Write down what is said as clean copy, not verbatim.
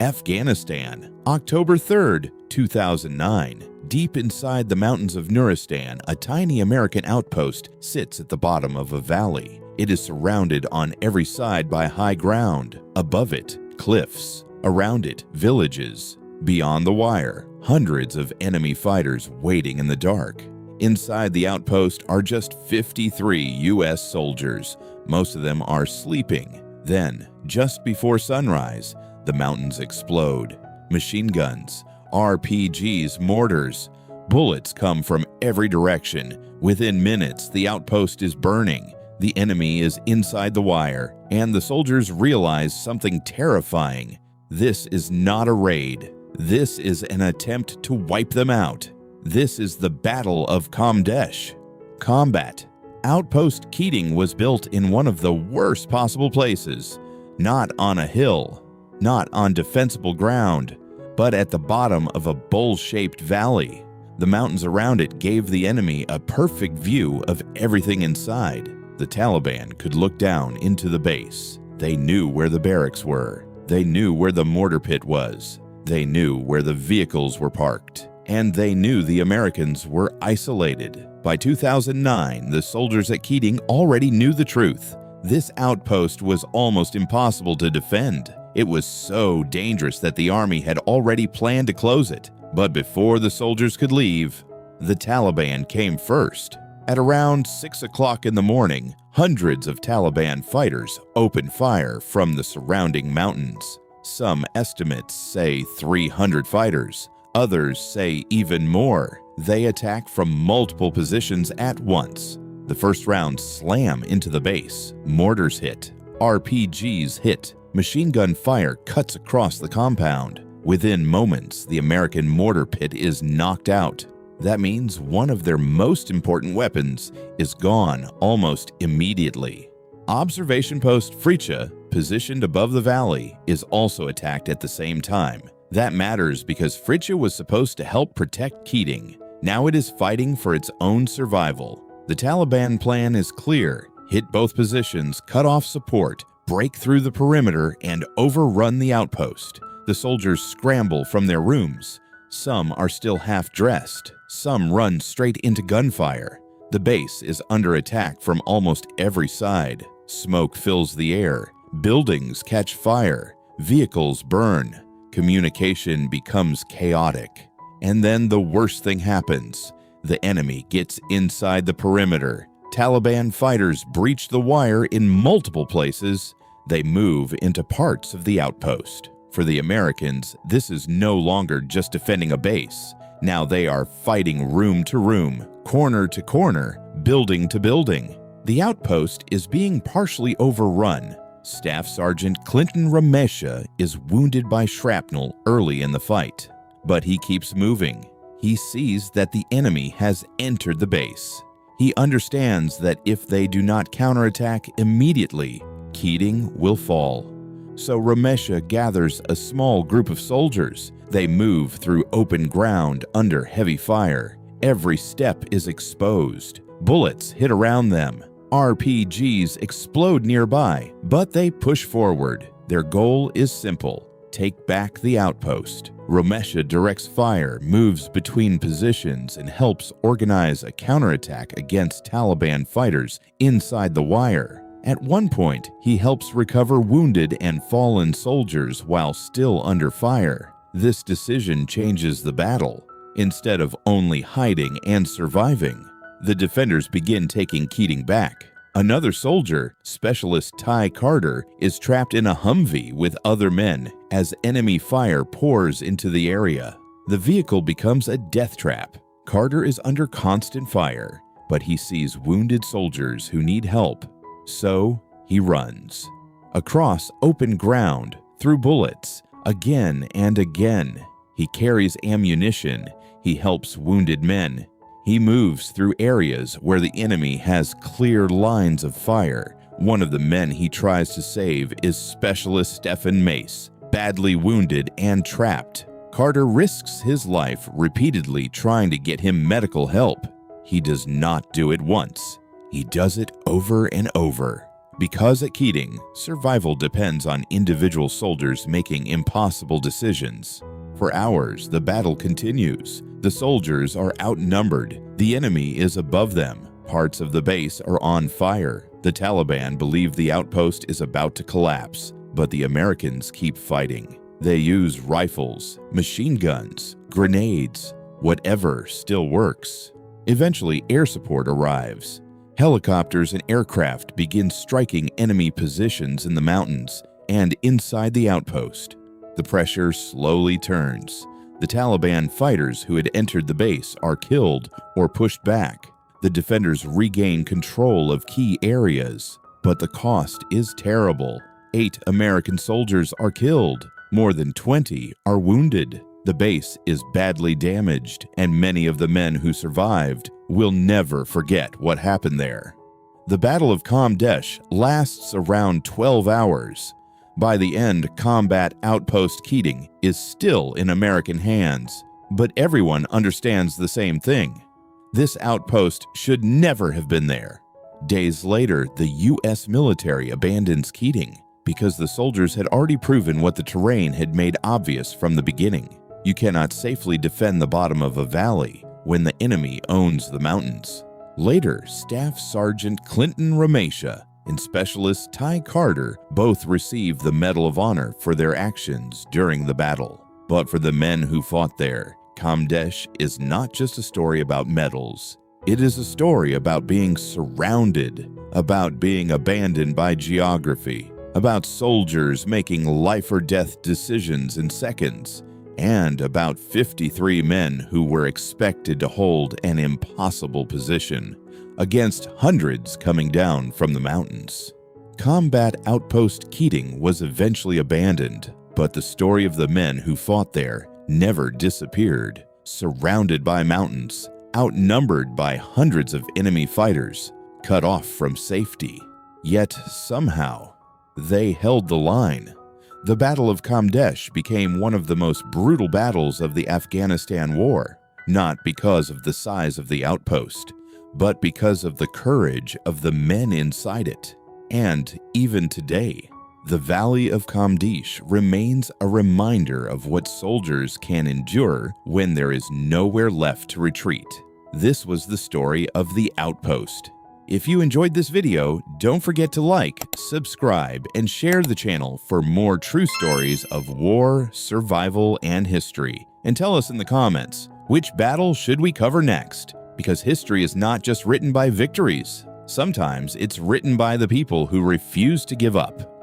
Afghanistan, October 3rd, 2009. Deep inside the mountains of Nuristan, a tiny American outpost sits at the bottom of a valley. It is surrounded on every side by high ground. Above it, cliffs. Around it, villages. Beyond the wire, hundreds of enemy fighters waiting in the dark. Inside the outpost are just 53 U.S. soldiers. Most of them are sleeping. Then, just before sunrise, the mountains explode. Machine guns, RPGs, mortars. Bullets come from every direction. Within minutes, the outpost is burning. The enemy is inside the wire, and the soldiers realize something terrifying. This is not a raid. This is an attempt to wipe them out. This is the Battle of Kamdesh. Combat. Outpost Keating was built in one of the worst possible places. Not on a hill, not on defensible ground, but at the bottom of a bowl-shaped valley. The mountains around it gave the enemy a perfect view of everything inside. The Taliban could look down into the base. They knew where the barracks were. They knew where the mortar pit was. They knew where the vehicles were parked. And they knew the Americans were isolated. By 2009, the soldiers at Keating already knew the truth. This outpost was almost impossible to defend. It was so dangerous that the army had already planned to close it. But before the soldiers could leave, the Taliban came first. At around 6 o'clock in the morning, hundreds of Taliban fighters opened fire from the surrounding mountains. Some estimates say 300 fighters. Others say even more. They attack from multiple positions at once. The first round slam into the base. Mortars hit. RPGs hit. Machine gun fire cuts across the compound. Within moments, the American mortar pit is knocked out. That means one of their most important weapons is gone almost immediately. Observation post Fritja, positioned above the valley, is also attacked at the same time. That matters because Fritja was supposed to help protect Keating. Now it is fighting for its own survival. The Taliban plan is clear. Hit both positions, cut off support, break through the perimeter, and overrun the outpost. The soldiers scramble from their rooms. Some are still half-dressed. Some run straight into gunfire. The base is under attack from almost every side. Smoke fills the air. Buildings catch fire. Vehicles burn. Communication becomes chaotic. And then the worst thing happens. The enemy gets inside the perimeter. Taliban fighters breach the wire in multiple places. They move into parts of the outpost. For the Americans, this is no longer just defending a base. Now they are fighting room to room, corner to corner, building to building. The outpost is being partially overrun. Staff Sergeant Clinton Ramesha is wounded by shrapnel early in the fight. But he keeps moving. He sees that the enemy has entered the base. He understands that if they do not counterattack immediately, Keating will fall. So Ramesha gathers a small group of soldiers. They move through open ground under heavy fire. Every step is exposed. Bullets hit around them. RPGs explode nearby, but they push forward. Their goal is simple: take back the outpost. Ramesha directs fire, moves between positions, and helps organize a counterattack against Taliban fighters inside the wire. At one point, he helps recover wounded and fallen soldiers while still under fire. This decision changes the battle. Instead of only hiding and surviving, the defenders begin taking Keating back. Another soldier, Specialist Ty Carter, is trapped in a Humvee with other men as enemy fire pours into the area. The vehicle becomes a death trap. Carter is under constant fire, but he sees wounded soldiers who need help. So he runs. Across open ground, through bullets, again and again. He carries ammunition. He helps wounded men. He moves through areas where the enemy has clear lines of fire. One of the men he tries to save is Specialist Stephen Mace, badly wounded and trapped. Carter risks his life repeatedly trying to get him medical help. He does not do it once. He does it over and over. Because at Keating, survival depends on individual soldiers making impossible decisions. For hours, the battle continues. The soldiers are outnumbered. The enemy is above them. Parts of the base are on fire. The Taliban believe the outpost is about to collapse, but the Americans keep fighting. They use rifles, machine guns, grenades, whatever still works. Eventually, air support arrives. Helicopters and aircraft begin striking enemy positions in the mountains and inside the outpost. The pressure slowly turns. The Taliban fighters who had entered the base are killed or pushed back. The defenders regain control of key areas, but the cost is terrible. 8 American soldiers are killed. More than 20 are wounded. The base is badly damaged, and many of the men who survived will never forget what happened there. The Battle of Kamdesh lasts around 12 hours. By the end, combat outpost Keating is still in American hands, but everyone understands the same thing. This outpost should never have been there. Days later, the U.S. military abandons Keating because the soldiers had already proven what the terrain had made obvious from the beginning. You cannot safely defend the bottom of a valley when the enemy owns the mountains. Later, Staff Sergeant Clinton Ramesha and Specialist Ty Carter both received the Medal of Honor for their actions during the battle. But for the men who fought there, Kamdesh is not just a story about medals. It is a story about being surrounded, about being abandoned by geography, about soldiers making life-or-death decisions in seconds, and about 53 men who were expected to hold an impossible position against hundreds coming down from the mountains. Combat Outpost Keating was eventually abandoned, but the story of the men who fought there never disappeared. Surrounded by mountains, outnumbered by hundreds of enemy fighters, cut off from safety. Yet somehow, they held the line. The Battle of Kamdesh became one of the most brutal battles of the Afghanistan War, not because of the size of the outpost, but because of the courage of the men inside it. And even today, the Valley of Kamdesh remains a reminder of what soldiers can endure when there is nowhere left to retreat. This was the story of the Outpost. If you enjoyed this video, don't forget to like, subscribe, and share the channel for more true stories of war, survival, and history. And tell us in the comments, which battle should we cover next? Because history is not just written by victories. Sometimes it's written by the people who refuse to give up.